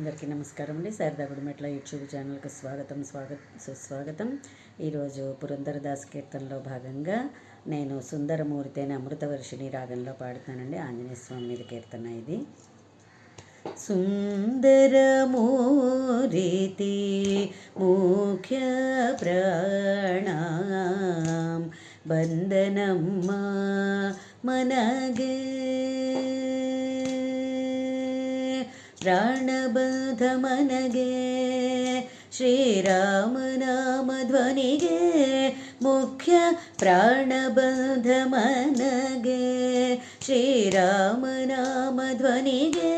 అందరికీ నమస్కారం అండి. శారదా గుడిమెట్ల యూట్యూబ్ ఛానల్కి సుస్వాగతం. ఈరోజు పురంధరదాస్ కీర్తనలో భాగంగా నేను సుందరమూర్తి అనే అమృతవర్షిణి రాగంలో పాడుతానండి. ఆంజనేయ స్వామి మీద కీర్తన ఇది. సుందరమూర్తి ముఖ్య ಪ್ರಾಣಾಂ ಬಂದನಮ್ಮ ಮನಗೆ ಪ್ರಾಣಬಂಧ ಮನಗೆ ಶ್ರೀರಾಮನಾಮ ಧ್ವನಿಗೆ ಮುಖ್ಯ ಪ್ರಾಣಬಂಧ ಮನಗೆ ಶ್ರೀರಾಮನಾಮ ಧ್ವನಿಗೆ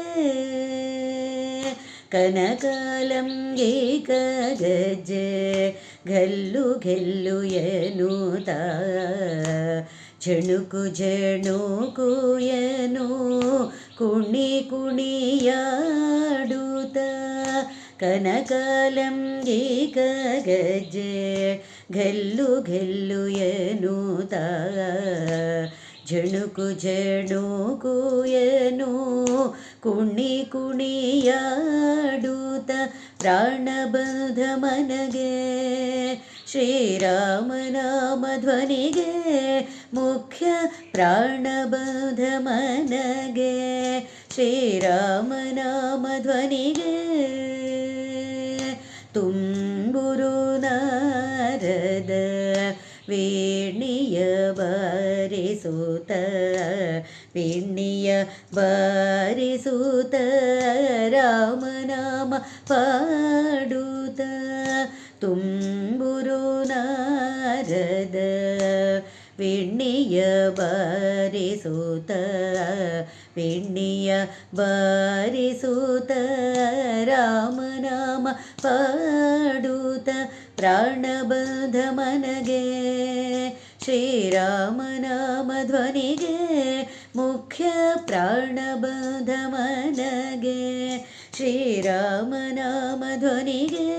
ಕನಕಾಲಂ ಏಕ ಗಜ್ಜೆ ಘಲ್ಲು ಘೆಲ್ಲು ಎನ್ನುತ್ತ ಝಣುಕು ಝಣುಕು ಎನು ಕುಣಿ ಕುಣಿಯಾಡುತ್ತ ಕನಕಾಲಂ ಏಕ ಗಜ್ಜೆ ಘಲ್ಲು ಘೆಲ್ಲು ಎನ್ನುತ್ತ ಝಣುಕು ಝಣುಕು ಎನು ಕುಣಿ ಕುಣಿಯಾಡುತ್ತ ಪ್ರಾಣಬಂಧ ಮನಗೆ ಶ್ರೀರಾಮನಾಮ ಧ್ವನಿಗೆ ಮುಖ್ಯ ಪ್ರಾಣಬಂಧ ಮನಗೆ ಶ್ರೀರಾಮನಾಮ ಧ್ವನಿಗೆ ತುಂಬುರು ನಾರದ ವೇಣಿಯ ಬಾರಿಸುತ್ತ ವೇಣಿಯ ಬಾರಿಸುತ್ತ ರಾಮನಾಮ ಪಾಡುತ್ತ ತುಂಬುರು ನಾರದ ವೇಣಿಯ ಬಾರಿಸುತ್ತ ವೇಣಿಯ ಬಾರಿಸುತ್ತ ರಾಮನಾಮ ಪಾಡುತ್ತ ಪ್ರಾಣಬಂಧ ಮನಗೆ ಶ್ರೀರಾಮನಾಮ ಧ್ವನಿಗೆ ಮುಖ್ಯ ಪ್ರಾಣಬಂಧ ಮನಗೆ ಶ್ರೀರಾಮನಾಮ ಧ್ವನಿಗೆ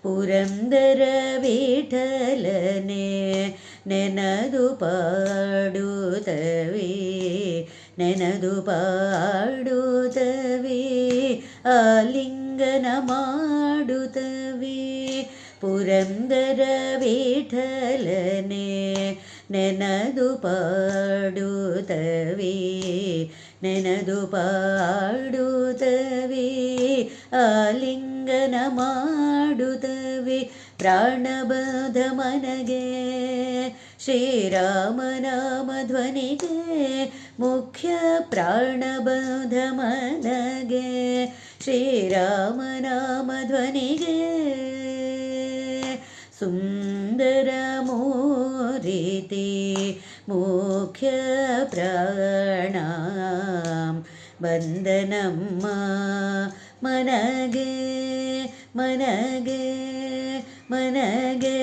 ಪುರಂದರ ವಿಠಲನೆ ನೆನದು ಪಾಡುತ್ತವೆ ನೆನದು ಪಾಡುತ್ತವೆ ಆಲಿಂಗನ ಮಾಡುತ್ತವೆ ಪುರಂದರ ವಿಠಲನೆ ನೆನದು ಪಾಡುತ್ತವೆ ನೆನದು ಪಾಡುತ್ತವೆ ಆಲಿಂಗನ ಮಾಡುತ್ತವೆ ಪ್ರಾಣಬಂಧ ಮನಗೆ ಶ್ರೀರಾಮನಾಮ ಧ್ವನಿಗೆ ಮುಖ್ಯ ಪ್ರಾಣಬಂಧ ಮನಗೆ ಶ್ರೀರಾಮನಾಮ ಧ್ವನಿಗೆ ಸುಂದರಮೂರ್ತಿ ಮುಖ್ಯ ಪ್ರಾಣಾಂ ಬಂದನಮ್ಮ ಮನಗೆ ಮನಗೆ ಮನಗೆ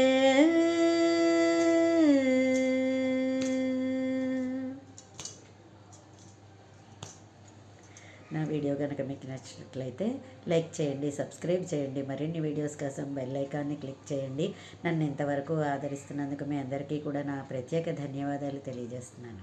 నా వీడియో కనుక మీకు నచ్చినట్లయితే లైక్ చేయండి, సబ్స్క్రైబ్ చేయండి. మరిన్ని వీడియోస్ కోసం బెల్ ఐకాన్ని క్లిక్ చేయండి. నన్ను ఇంతవరకు ఆదరిస్తున్నందుకు మీ అందరికీ కూడా నా ప్రత్యేక ధన్యవాదాలు తెలియజేస్తున్నాను.